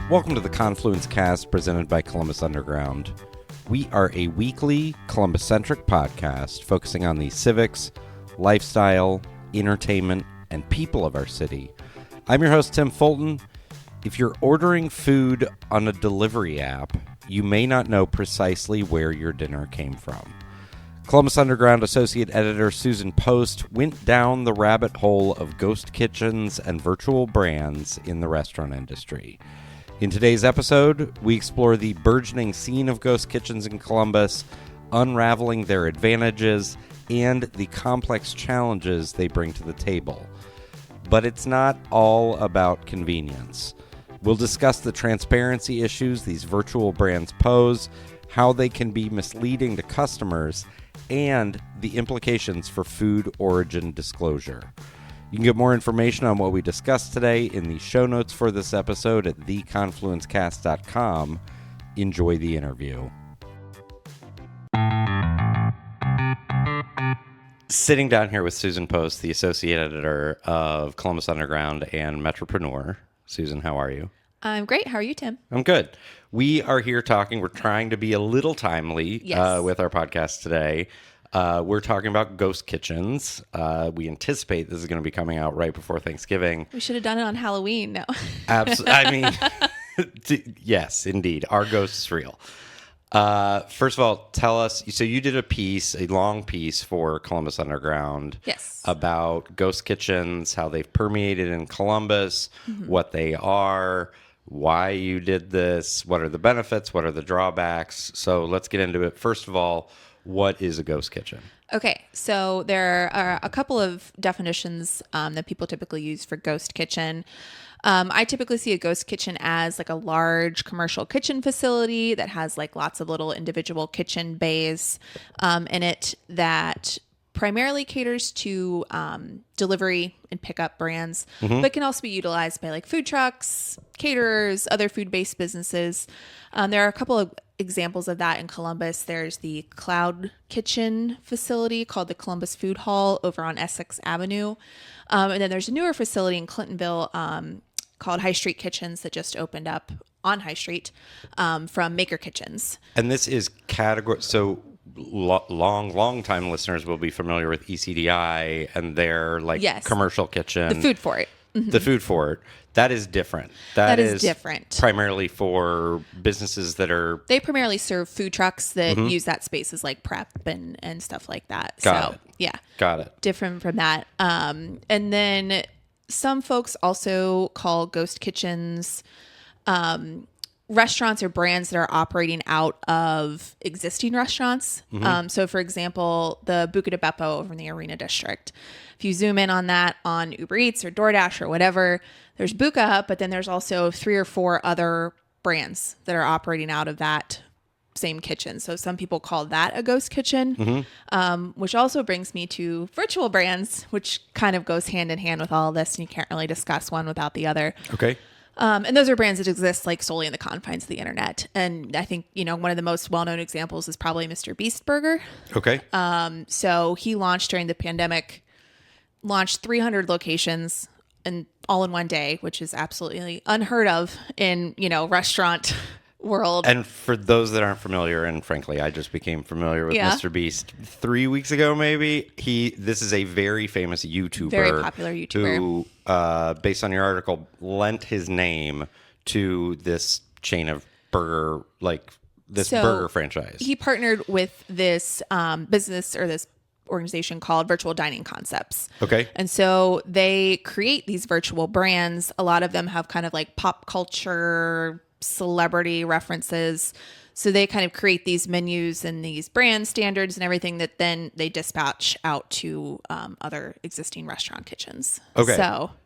Welcome to the Confluence cast presented by Columbus Underground. We are a weekly Columbus-centric podcast focusing on the civics, lifestyle, entertainment, and people of our city. I'm your host, Tim Fulton. If you're ordering food on a delivery app, you may not know precisely where your dinner came from. Columbus Underground Associate Editor Susan Post went down the rabbit hole of ghost kitchens and virtual brands in the restaurant industry. In today's episode, we explore the burgeoning scene of ghost kitchens in Columbus, unraveling their advantages, and the complex challenges they bring to the table. But it's not all about convenience. We'll discuss the transparency issues these virtual brands pose, how they can be misleading to customers, and the implications for food origin disclosure. You can get more information on what we discussed today in the show notes for this episode at theconfluencecast.com. Enjoy the interview. Sitting down here with Susan Post, the associate editor of Columbus Underground and Metropreneur. Susan, how are you? I'm great. How are you, Tim? I'm good. We are here talking. We're trying to be a little timely with our podcast today. We're talking about ghost kitchens. We anticipate this is going to be coming out right before Thanksgiving. We should have done it on Halloween. No. Absolutely. I mean, yes, indeed. Our ghost is real. First of all, tell us. So you did a long piece for Columbus Underground. Yes. About ghost kitchens, how they've permeated in Columbus, what they are, why you did this, what are the benefits, what are the drawbacks. So let's get into it. First of all, what is a ghost kitchen? Okay, so there are a couple of definitions that people typically use for ghost kitchen. I typically see a ghost kitchen as like a large commercial kitchen facility that has like lots of little individual kitchen bays in it that primarily caters to delivery and pickup brands, but can also be utilized by like food trucks, caterers, other food-based businesses. There are a couple of examples of that in Columbus. There's the Cloud Kitchen facility called the Columbus Food Hall over on Essex Avenue. And then there's a newer facility in Clintonville called High Street Kitchens that just opened up on High Street from Maker Kitchens. And this is category. So long time listeners will be familiar with ECDI and their commercial kitchen. The food for it. Mm-hmm. The food for it. That is different. That is different. Primarily for businesses that are... They primarily serve food trucks that use that space as like prep and stuff like that. Got it. Yeah. Got it. Different from that. And then some folks also call ghost kitchens restaurants or brands that are operating out of existing restaurants. So for example, the Buca de Beppo over in the Arena District. If you zoom in on that on Uber Eats or DoorDash or whatever, there's Buca, but then there's also 3 or 4 other brands that are operating out of that same kitchen. So some people call that a ghost kitchen, which also brings me to virtual brands, which kind of goes hand in hand with all of this. And you can't really discuss one without the other. Okay. And those are brands that exist like solely in the confines of the internet. And I think, one of the most well-known examples is probably Mr. Beast Burger. Okay. So he launched during the pandemic, launched 300 locations and all in one day, which is absolutely unheard of in, restaurant world. And for those that aren't familiar, and frankly, I just became familiar with Mr. Beast 3 weeks ago, maybe. This is a very famous YouTuber. Very popular YouTuber. Who, based on your article, lent his name to this chain of burger, burger franchise. He partnered with this business or this organization called Virtual Dining Concepts. Okay. And so they create these virtual brands. A lot of them have kind of like pop culture, celebrity references. So they kind of create these menus and these brand standards and everything that then they dispatch out to other existing restaurant kitchens. Okay.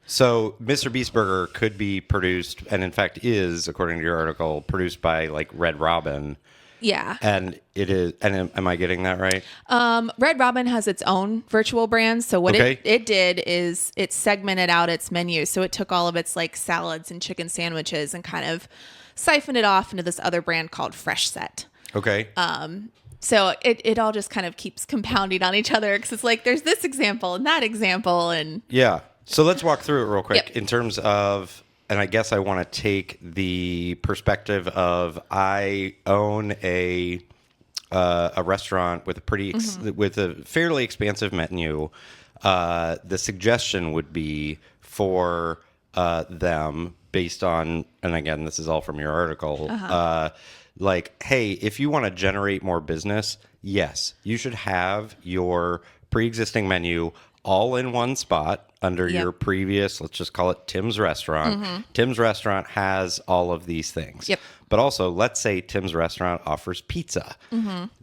So Mr. Beast Burger could be produced, and in fact is, according to your article, produced by like Red Robin. Yeah. And it is, and am I getting that right? Red Robin has its own virtual brand. So what it did is it segmented out its menu. So it took all of its like salads and chicken sandwiches and kind of siphoned it off into this other brand called Fresh Set. Okay. So it all just kind of keeps compounding on each other because it's like there's this example and that example. And Yeah. So let's walk through it real quick Yep. in terms of, and I guess I want to take the perspective of I own a restaurant with a with a fairly expansive menu. The suggestion would be for them based on, and again, this is all from your article, like, hey, if you want to generate more business, yes, you should have your pre-existing menu all in one spot under Yep. your previous, let's just call it Tim's Restaurant. Tim's Restaurant has all of these things. Yep. But also, let's say Tim's Restaurant offers pizza.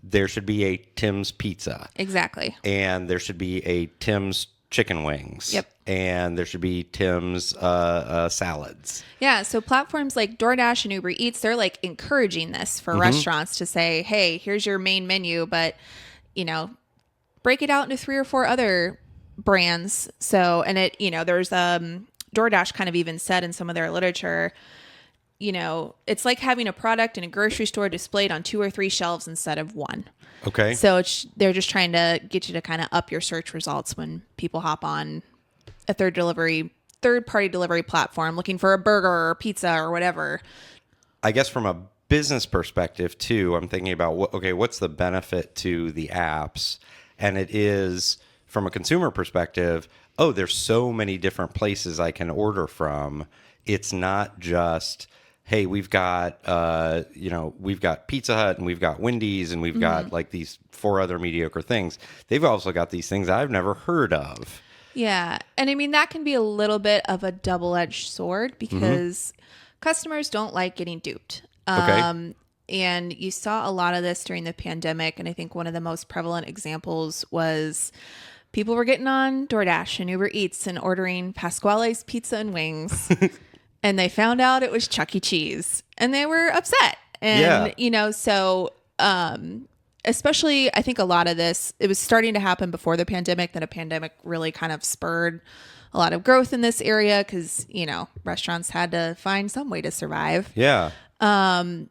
There should be a Tim's Pizza. exactly. And there should be a Tim's Chicken Wings. Yep. And there should be Tim's salads. Yeah. So platforms like DoorDash and Uber Eats, they're like encouraging this for restaurants to say, hey, here's your main menu, but, break it out into 3 or 4 other brands. So, and it, there's DoorDash kind of even said in some of their literature, it's like having a product in a grocery store displayed on 2 or 3 shelves instead of one. Okay. So they're just trying to get you to kind of up your search results when people hop on a third-party delivery platform looking for a burger or pizza or whatever. I guess from a business perspective too, I'm thinking about what's the benefit to the apps? And it is from a consumer perspective, there's so many different places I can order from. It's not just, hey, we've got Pizza Hut and we've got Wendy's and we've got like these 4 other mediocre things. They've also got these things I've never heard of. Yeah. And I mean, that can be a little bit of a double-edged sword because customers don't like getting duped. Okay. And you saw a lot of this during the pandemic. And I think one of the most prevalent examples was people were getting on DoorDash and Uber Eats and ordering Pasquale's Pizza and Wings. And they found out it was Chuck E. Cheese. And they were upset. And, so especially, I think a lot of this, it was starting to happen before the pandemic, then a pandemic really kind of spurred a lot of growth in this area because, restaurants had to find some way to survive. Yeah. And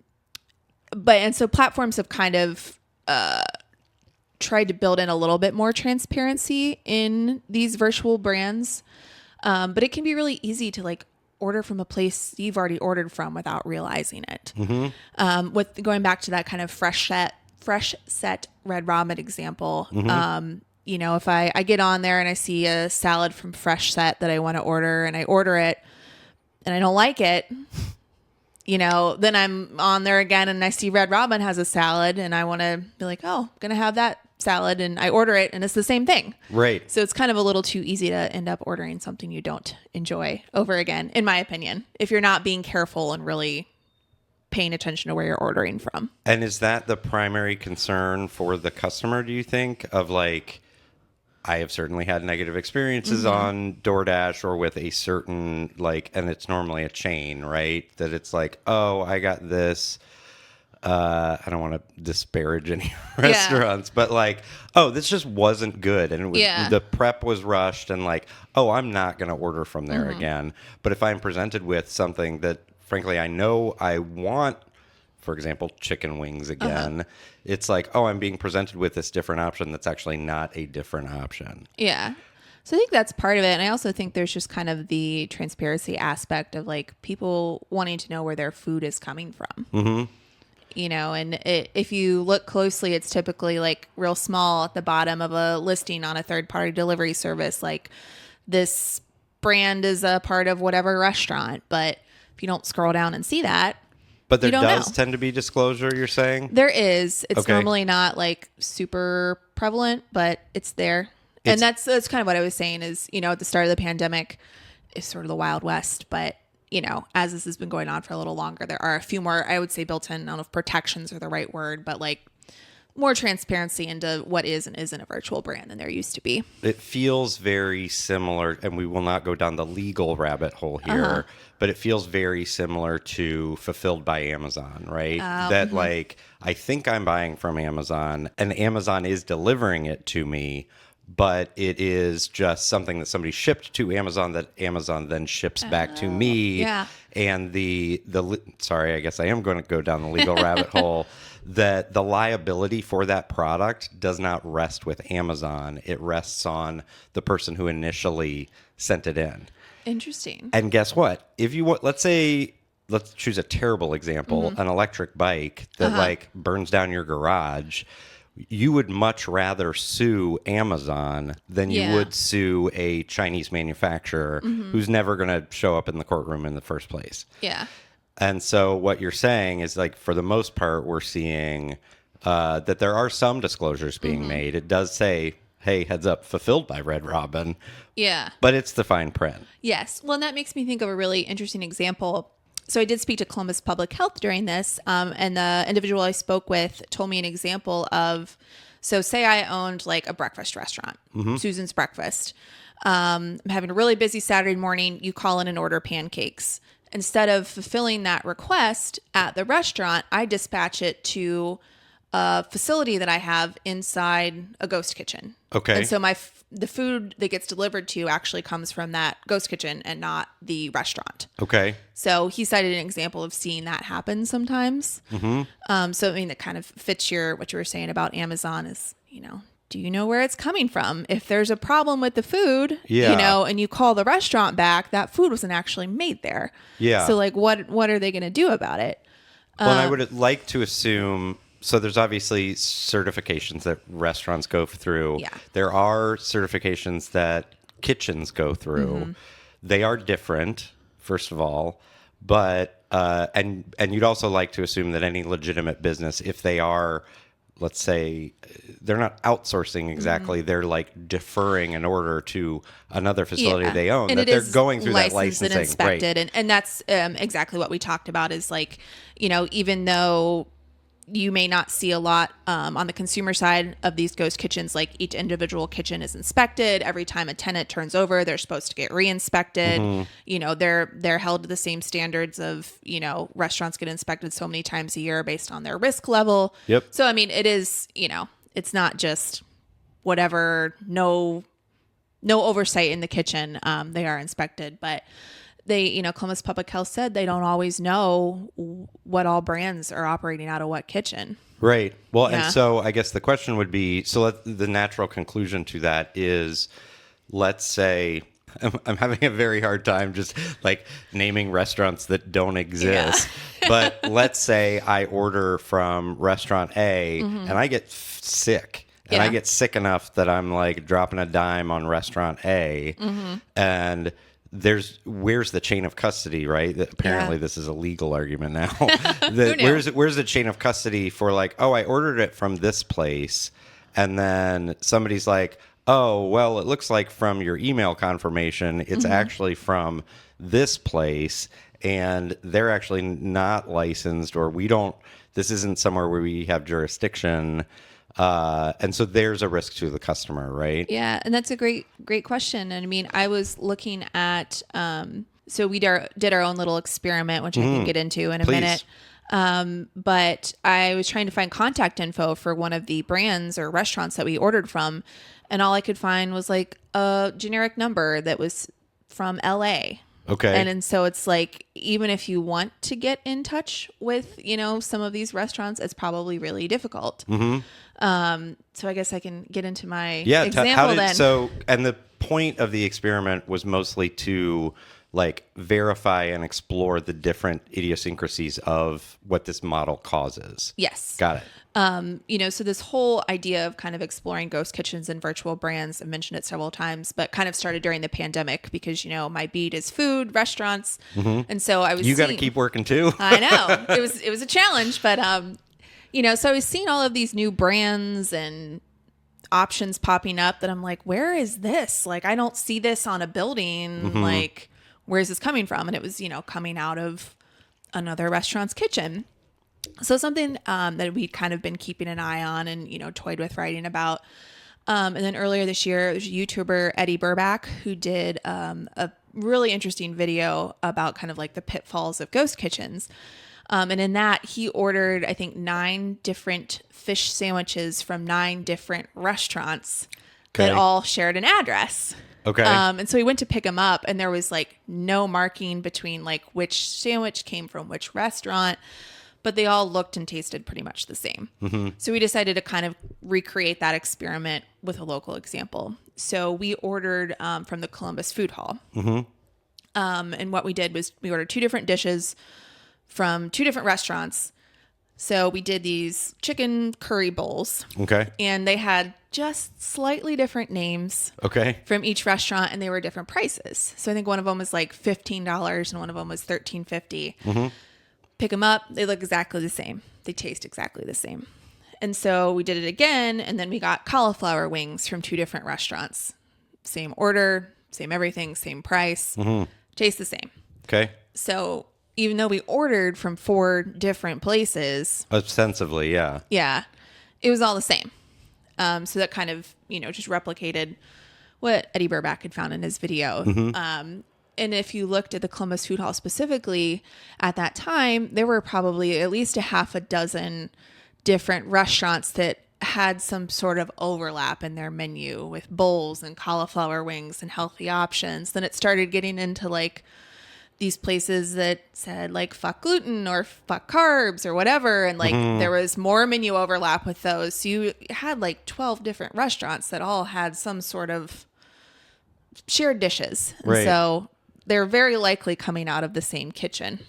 so platforms have kind of tried to build in a little bit more transparency in these virtual brands. But it can be really easy to like order from a place you've already ordered from without realizing it. With going back to that kind of fresh set Red Robin example, if I get on there and I see a salad from Fresh Set that I want to order and I order it and I don't like it, then I'm on there again and I see Red Robin has a salad and I want to be like, oh, I'm going to have that salad, and I order it and it's the same thing. Right. So it's kind of a little too easy to end up ordering something you don't enjoy over again, in my opinion, if you're not being careful and really paying attention to where you're ordering from. And is that the primary concern for the customer, do you think? Of like, I have certainly had negative experiences on DoorDash or with a certain, like, and it's normally a chain, right? That it's like, oh, I got this. I don't want to disparage any restaurants, but like, oh, this just wasn't good. And it was, the prep was rushed and like, oh, I'm not going to order from there again. But if I'm presented with something that, frankly, I know I want, for example, chicken wings again, it's like, oh, I'm being presented with this different option that's actually not a different option. Yeah. So I think that's part of it. And I also think there's just kind of the transparency aspect of like people wanting to know where their food is coming from. And if you look closely, it's typically like real small at the bottom of a listing on a third-party delivery service. Like this brand is a part of whatever restaurant. But if you don't scroll down and see that, but there does know. tend to be disclosure, you're saying? There is. It's okay. Normally not like super prevalent, but it's there. And that's kind of what I was saying is, at the start of the pandemic, it's sort of the Wild West. But, as this has been going on for a little longer, there are a few more, I would say, built in, I don't know if protections are the right word, but like more transparency into what is and isn't a virtual brand than there used to be. It feels very similar, and we will not go down the legal rabbit hole here, but it feels very similar to Fulfilled by Amazon, right? That like, I think I'm buying from Amazon and Amazon is delivering it to me, but it is just something that somebody shipped to Amazon that Amazon then ships back to me. Yeah. And sorry, I guess I am going to go down the legal rabbit hole. that the liability for that product does not rest with Amazon. It rests on the person who initially sent it in. Interesting. And guess what? If you want, let's choose a terrible example, an electric bike that like burns down your garage. You would much rather sue Amazon than you would sue a Chinese manufacturer who's never going to show up in the courtroom in the first place. Yeah. And so what you're saying is, like, for the most part, we're seeing that there are some disclosures being made. It does say, hey, heads up, fulfilled by Red Robin. Yeah. But it's the fine print. Yes. Well, and that makes me think of a really interesting example. So I did speak to Columbus Public Health during this, and the individual I spoke with told me an example of, so say I owned like a breakfast restaurant, Susan's Breakfast. I'm having a really busy Saturday morning. You call in and order pancakes. Instead of fulfilling that request at the restaurant, I dispatch it to a facility that I have inside a ghost kitchen. Okay. And so the food that gets delivered to you actually comes from that ghost kitchen and not the restaurant. Okay. So he cited an example of seeing that happen sometimes. So I mean, that kind of fits what you were saying about Amazon is, do you know where it's coming from? If there's a problem with the food, and you call the restaurant back, that food wasn't actually made there. Yeah. So like, what are they going to do about it? Well, and I would like to assume, so there's obviously certifications that restaurants go through. Yeah. There are certifications that kitchens go through. They are different, first of all, but and you'd also like to assume that any legitimate business, if they are, let's say, they're not outsourcing exactly, they're like deferring an order to another facility they own, and that they're going through that licensing. And inspected, right. and that's exactly what we talked about is like, even though you may not see a lot on the consumer side of these ghost kitchens, like each individual kitchen is inspected. Every time a tenant turns over, they're supposed to get re-inspected. They're held to the same standards of, restaurants get inspected so many times a year based on their risk level. Yep. So, I mean, it is, it's not just whatever, no oversight in the kitchen. They are inspected, but they, Columbus Public Health said they don't always know what all brands are operating out of what kitchen. Right. Well, and so I guess the question would be, the natural conclusion to that is, let's say, I'm having a very hard time just like naming restaurants that don't exist. But let's say I order from restaurant A and I get sick. And I get sick enough that I'm like dropping a dime on restaurant A. And where's the chain of custody, right? Apparently this is a legal argument now. Where's the chain of custody for like, oh, I ordered it from this place, and then somebody's like, oh, well, it looks like from your email confirmation, it's actually from this place, and they're actually not licensed, or this isn't somewhere where we have jurisdiction. And so there's a risk to the customer, right? Yeah. And that's a great question. And I mean, I was looking at, so we did our own little experiment, which I can get into in a minute. But I was trying to find contact info for one of the brands or restaurants that we ordered from. And all I could find was like a generic number that was from LA. Okay. And so it's like, even if you want to get in touch with, some of these restaurants, it's probably really difficult. So I guess I can get into my example then. So, and the point of the experiment was mostly to like verify and explore the different idiosyncrasies of what this model causes. Yes. Got it. So this whole idea of kind of exploring ghost kitchens and virtual brands, I mentioned it several times, but kind of started during the pandemic because, my beat is food, restaurants. And so I was got to keep working too. I know. It was a challenge, but, so I was seeing all of these new brands and options popping up that I'm like, where is this? Like, I don't see this on a building. Like, where is this coming from? And it was, coming out of another restaurant's kitchen. So something that we'd kind of been keeping an eye on and, toyed with writing about. And then earlier this year, there's a YouTuber, Eddie Burback, who did a really interesting video about kind of like the pitfalls of ghost kitchens. And in that, he ordered, I think, 9 different fish sandwiches from 9 different restaurants that all shared an address. Okay. And so he went to pick them up, and there was like no marking between like which sandwich came from which restaurant. but they all looked and tasted pretty much the same. So we decided to kind of recreate that experiment with a local example. So we ordered from the Columbus Food Hall. And what we did was we ordered 2 different dishes from 2 different restaurants. So we did these chicken curry bowls. Okay. And they had just slightly different names. Okay. From each restaurant, and they were different prices. So I think one of them was like $15 and one of them was $13.50. Pick them up. They look exactly the same. They taste exactly the same. And so we did it again, and then we got cauliflower wings from 2 different restaurants. Same order, same everything, same price. Taste the same. Okay. So even though we ordered from 4 different places. Ostensibly, yeah. Yeah. It was all the same. So that kind of, just replicated what Eddie Burback had found in his video. And if you looked at the Columbus Food Hall specifically at that time, there were probably at least a half a dozen different restaurants that had some sort of overlap in their menu with bowls and cauliflower wings and healthy options. Then it started getting into like these places that said like fuck gluten or fuck carbs or whatever. And like there was more menu overlap with those. So you had like 12 different restaurants that all had some sort of shared dishes. And right. So they're very likely coming out of the same kitchen.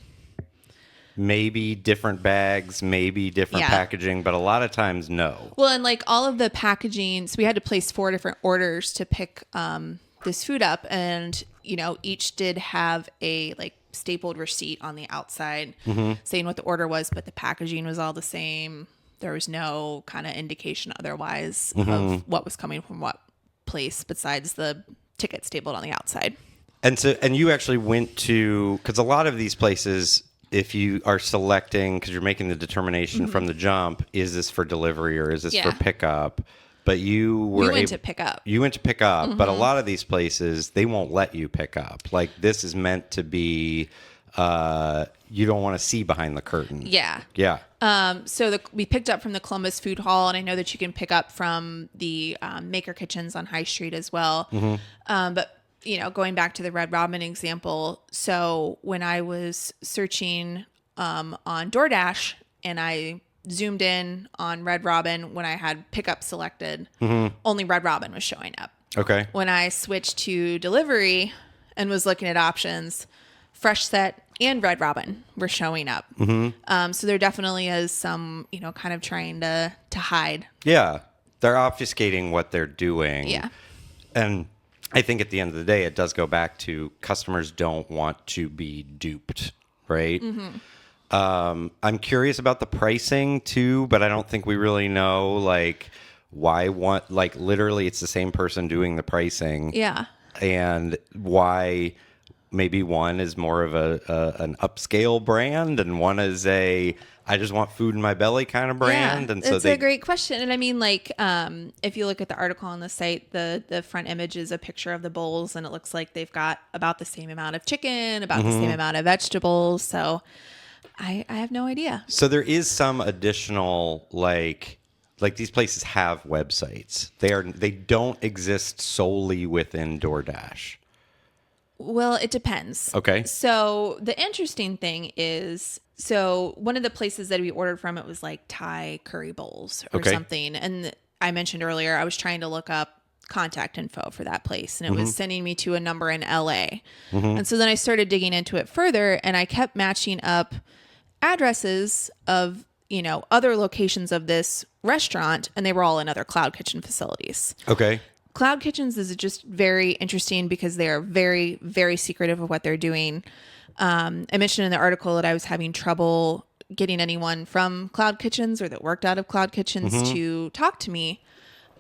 Maybe different bags, maybe different packaging, but a lot of times no. Well, and like all of the packaging, so we had to place 4 different orders to pick this food up, and each did have a like stapled receipt on the outside saying what the order was, but the packaging was all the same. There was no kind of indication otherwise of what was coming from what place besides the ticket stapled on the outside. And you actually went to, because a lot of these places, if you are selecting, because you're making the determination from the jump, is this for delivery or is this for pickup? But you went to pick up. You went to pick up, but a lot of these places, they won't let you pick up. Like this is meant to be, you don't want to see behind the curtain. Yeah. Yeah. So we picked up from the Columbus Food Hall, and I know that you can pick up from the Maker Kitchens on High Street as well. But going back to the Red Robin example, so when I was searching on DoorDash and I zoomed in on Red Robin when I had pickup selected, only Red Robin was showing up. Okay. When I switched to delivery and was looking at options, Fresh Set and Red Robin were showing up. So there definitely is some, kind of trying to hide. Yeah. They're obfuscating what they're doing. Yeah. And I think at the end of the day, it does go back to customers don't want to be duped, right? I'm curious about the pricing too, but I don't think we really know why literally it's the same person doing the pricing. Yeah. And why maybe one is more of an upscale brand and one is I just want food in my belly kind of brand. Yeah, and so it's a great question. And I mean, if you look at the article on the site, the front image is a picture of the bowls, and it looks like they've got about the same amount of chicken, about the same amount of vegetables. So I have no idea. So there is some additional, like these places have websites. They don't exist solely within DoorDash. Well, it depends. Okay. So the interesting thing is, one of the places that we ordered from, it was like Thai curry bowls or something. And I mentioned earlier, I was trying to look up contact info for that place, and it was sending me to a number in LA. And so then I started digging into it further, and I kept matching up addresses of, other locations of this restaurant, and they were all in other cloud kitchen facilities. Okay. Cloud kitchens is just very interesting because they are very, very secretive of what they're doing. I mentioned in the article that I was having trouble getting anyone from cloud kitchens or that worked out of cloud kitchens to talk to me.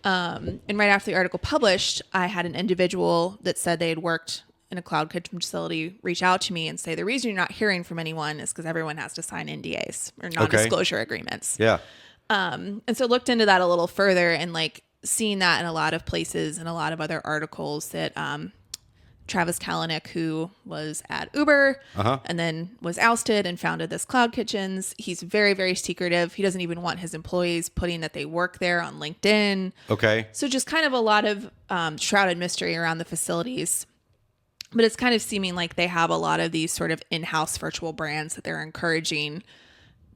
And right after the article published, I had an individual that said they had worked in a cloud kitchen facility reach out to me and say, the reason you're not hearing from anyone is because everyone has to sign NDAs or non-disclosure agreements. Yeah. And so looked into that a little further, and seeing that in a lot of places and a lot of other articles that Travis Kalanick, who was at Uber and then was ousted and founded this Cloud Kitchens, he's very, very secretive. He doesn't even want his employees putting that they work there on LinkedIn. Okay. So just kind of a lot of shrouded mystery around the facilities. But it's kind of seeming like they have a lot of these sort of in-house virtual brands that they're encouraging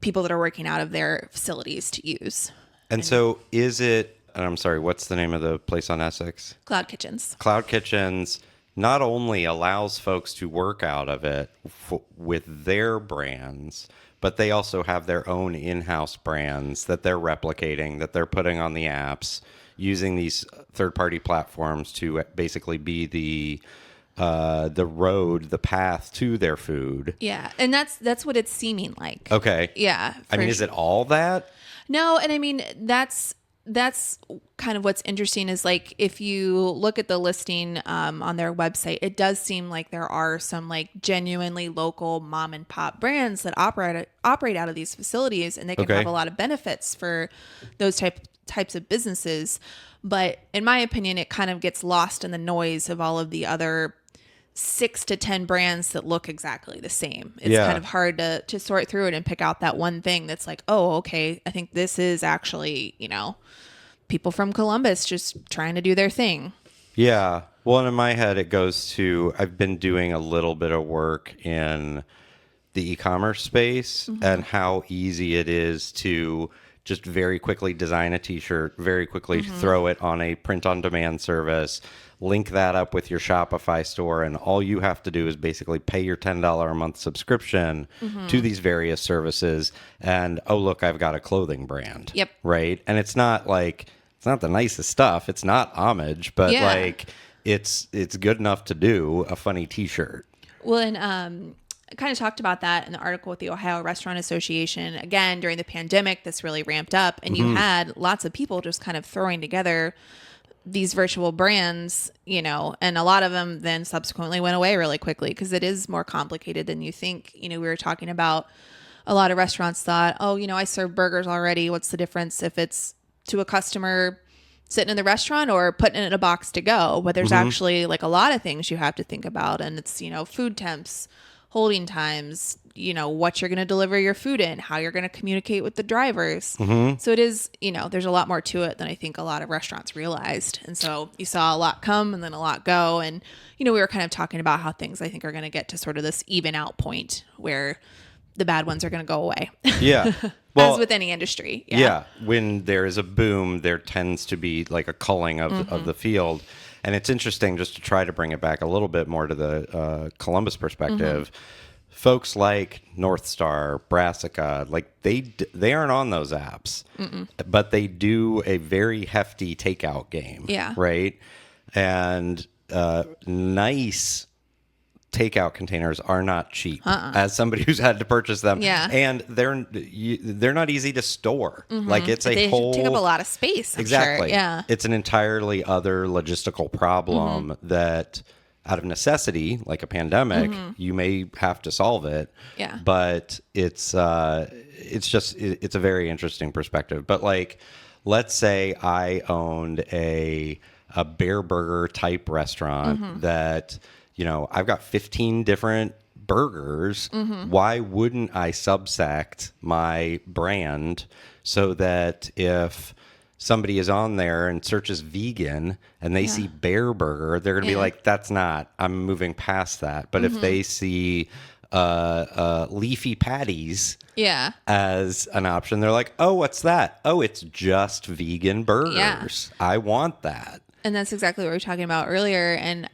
people that are working out of their facilities to use. And so is it, and I'm sorry, what's the name of the place on Essex? Cloud Kitchens. Cloud Kitchens not only allows folks to work out of it with their brands, but they also have their own in-house brands that they're replicating, that they're putting on the apps, using these third-party platforms to basically be the road, the path to their food. Yeah, and that's what it's seeming like. Okay. Yeah. I mean, is it all that? No, and I mean that's kind of what's interesting is like if you look at the listing on their website, it does seem like there are some like genuinely local mom and pop brands that operate out of these facilities, and they can have a lot of benefits for those types of businesses. But in my opinion, it kind of gets lost in the noise of all of the other 6 to 10 brands that look exactly the same. It's kind of hard to sort through it and pick out that one thing that's like, oh, okay, I think this is actually, people from Columbus just trying to do their thing. Yeah. Well, and in my head, it goes to, I've been doing a little bit of work in the e-commerce space and how easy it is to just very quickly design a t-shirt, very quickly throw it on a print-on-demand service, link that up with your Shopify store, and all you have to do is basically pay your $10 a month subscription to these various services, and oh, look, I've got a clothing brand. Yep. Right? And it's not the nicest stuff. It's not homage, but it's good enough to do a funny t-shirt. Well, and I kind of talked about that in the article with the Ohio Restaurant Association. Again, during the pandemic, this really ramped up, and you had lots of people just kind of throwing together these virtual brands, and a lot of them then subsequently went away really quickly because it is more complicated than you think. We were talking about a lot of restaurants thought, oh, I serve burgers already. What's the difference if it's to a customer sitting in the restaurant or putting it in a box to go? But there's actually like a lot of things you have to think about, and it's, food temps, holding times, what you're going to deliver your food in, how you're going to communicate with the drivers. So it is, there's a lot more to it than I think a lot of restaurants realized. And so you saw a lot come and then a lot go. And, we were kind of talking about how things I think are going to get to sort of this even out point where the bad ones are going to go away. Yeah. Well, as with any industry. Yeah. When there is a boom, there tends to be like a culling of the field. And it's interesting just to try to bring it back a little bit more to the Columbus perspective. Folks like North Star, Brassica, like they aren't on those apps, but they do a very hefty takeout game. Yeah. Right. And nice takeout containers are not cheap as somebody who's had to purchase them. Yeah. And they're not easy to store. Like they take up a lot of space. Exactly. Sure. Yeah. It's an entirely other logistical problem that out of necessity, like a pandemic, you may have to solve it. Yeah. But it's a very interesting perspective. But like, let's say I owned a Bear Burger type restaurant that, I've got 15 different burgers. Why wouldn't I subsect my brand so that if somebody is on there and searches vegan and they see Bear Burger, they're going to be like, I'm moving past that. But if they see leafy patties as an option, they're like, oh, what's that? Oh, it's just vegan burgers. I want that. And that's exactly what we were talking about earlier. And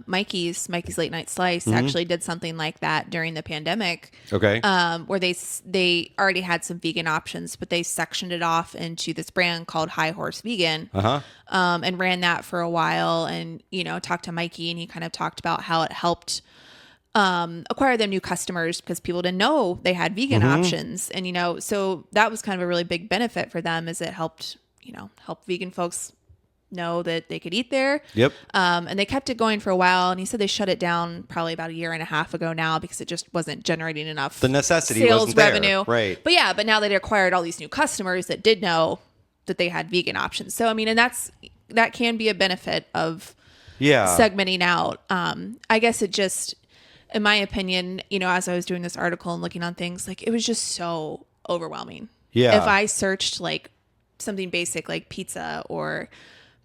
Mikey's Late Night Slice actually did something like that during the pandemic. Okay. Where they already had some vegan options, but they sectioned it off into this brand called High Horse Vegan. And ran that for a while. And talked to Mikey, and he kind of talked about how it helped acquire them new customers because people didn't know they had vegan options. And so that was kind of a really big benefit for them, as it helped vegan folks know that they could eat there. Yep. And they kept it going for a while, and he said they shut it down probably about a year and a half ago now because it just wasn't generating enough the necessity sales wasn't revenue. There. Right. But now they acquired all these new customers that did know that they had vegan options. So I mean, and that can be a benefit of segmenting out. I guess it just, in my opinion, as I was doing this article and looking on things, like it was just so overwhelming. Yeah. If I searched like something basic like pizza or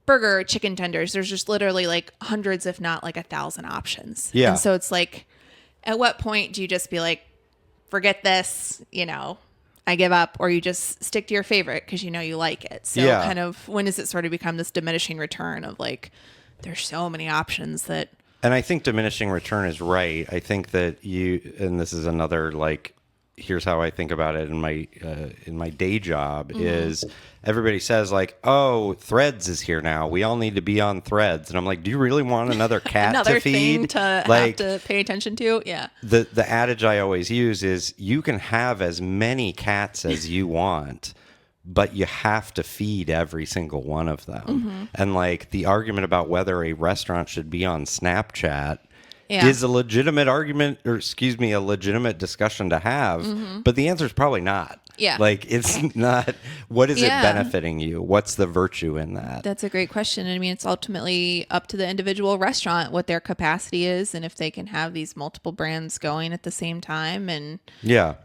burger or chicken tenders, there's just literally like hundreds, if not like 1,000 options. Yeah. And so it's like, at what point do you just be like, forget this, I give up, or you just stick to your favorite because you know you like it. So kind of when does it sort of become this diminishing return of like, there's so many options that. And I think diminishing return is right. I think that and this is another like, here's how I think about it in my day job is everybody says like, oh, Threads is here now. We all need to be on Threads. And I'm like, do you really want another cat another to feed? Thing to like, have to pay attention to? Yeah. The adage I always use is you can have as many cats as you want, but you have to feed every single one of them. And like the argument about whether a restaurant should be on Snapchat is a legitimate argument, or a legitimate discussion to have, but the answer is probably not. Yeah. Like, it's not, what is it benefiting you? What's the virtue in that? That's a great question. I mean, it's ultimately up to the individual restaurant, what their capacity is, and if they can have these multiple brands going at the same time. And yeah.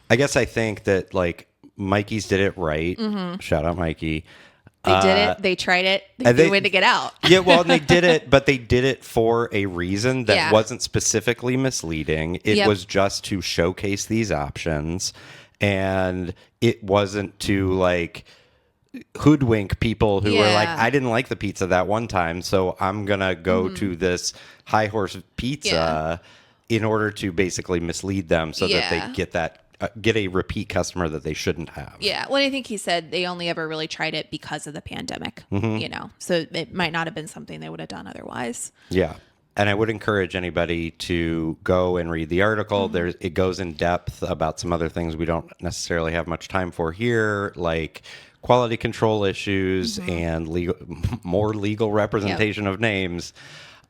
I guess I think that like Mikey's did it right. Shout out Mikey. They did it. They tried it. They knew when to get out. Yeah, well, and they did it, but they did it for a reason that wasn't specifically misleading. It was just to showcase these options, and it wasn't to like hoodwink people who were like, I didn't like the pizza that one time, so I'm gonna go to this High Horse Pizza in order to basically mislead them so that they get a repeat customer that they shouldn't have. Yeah. Well, I think he said they only ever really tried it because of the pandemic, you know, so it might not have been something they would have done otherwise. Yeah. And I would encourage anybody to go and read the article. It goes in depth about some other things we don't necessarily have much time for here, like quality control issues and more legal representation of names.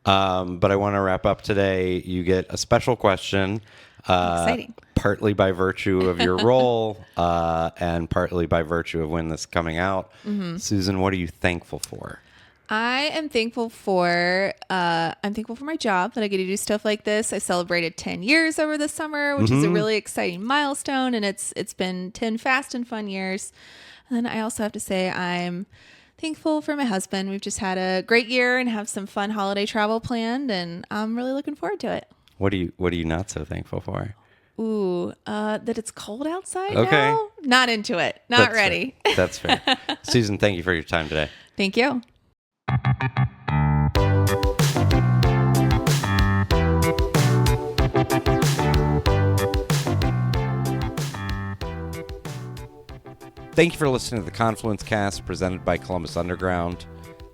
But I want to wrap up today. You get a special question. Exciting. Partly by virtue of your role and partly by virtue of when this is coming out. Susan, what are you thankful for? I am thankful for my job, that I get to do stuff like this. I celebrated 10 years over the summer, which is a really exciting milestone, and it's been 10 fast and fun years. And then I also have to say I'm thankful for my husband. We've just had a great year and have some fun holiday travel planned, and I'm really looking forward to it. What are you not so thankful for? Ooh, that it's cold outside now? Not into it. Not ready. Fair. That's fair. Susan, thank you for your time today. Thank you. Thank you for listening to the Confluence Cast presented by Columbus Underground.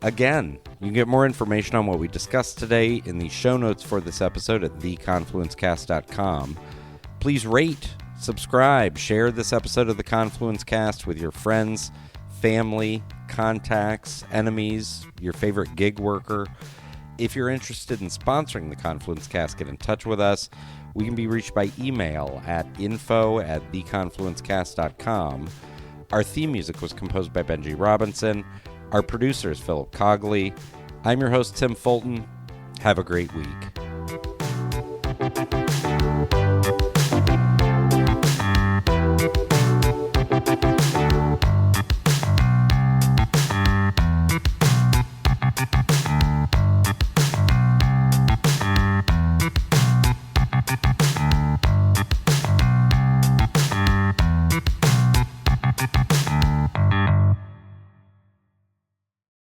Again, you can get more information on what we discussed today in the show notes for this episode at theconfluencecast.com. Please rate, subscribe, share this episode of the Confluence Cast with your friends, family, contacts, enemies, your favorite gig worker. If you're interested in sponsoring the Confluence Cast, get in touch with us. We can be reached by email at info@theconfluencecast.com. Our theme music was composed by Benji Robinson. Our producer is Philip Cogley. I'm your host, Tim Fulton. Have a great week.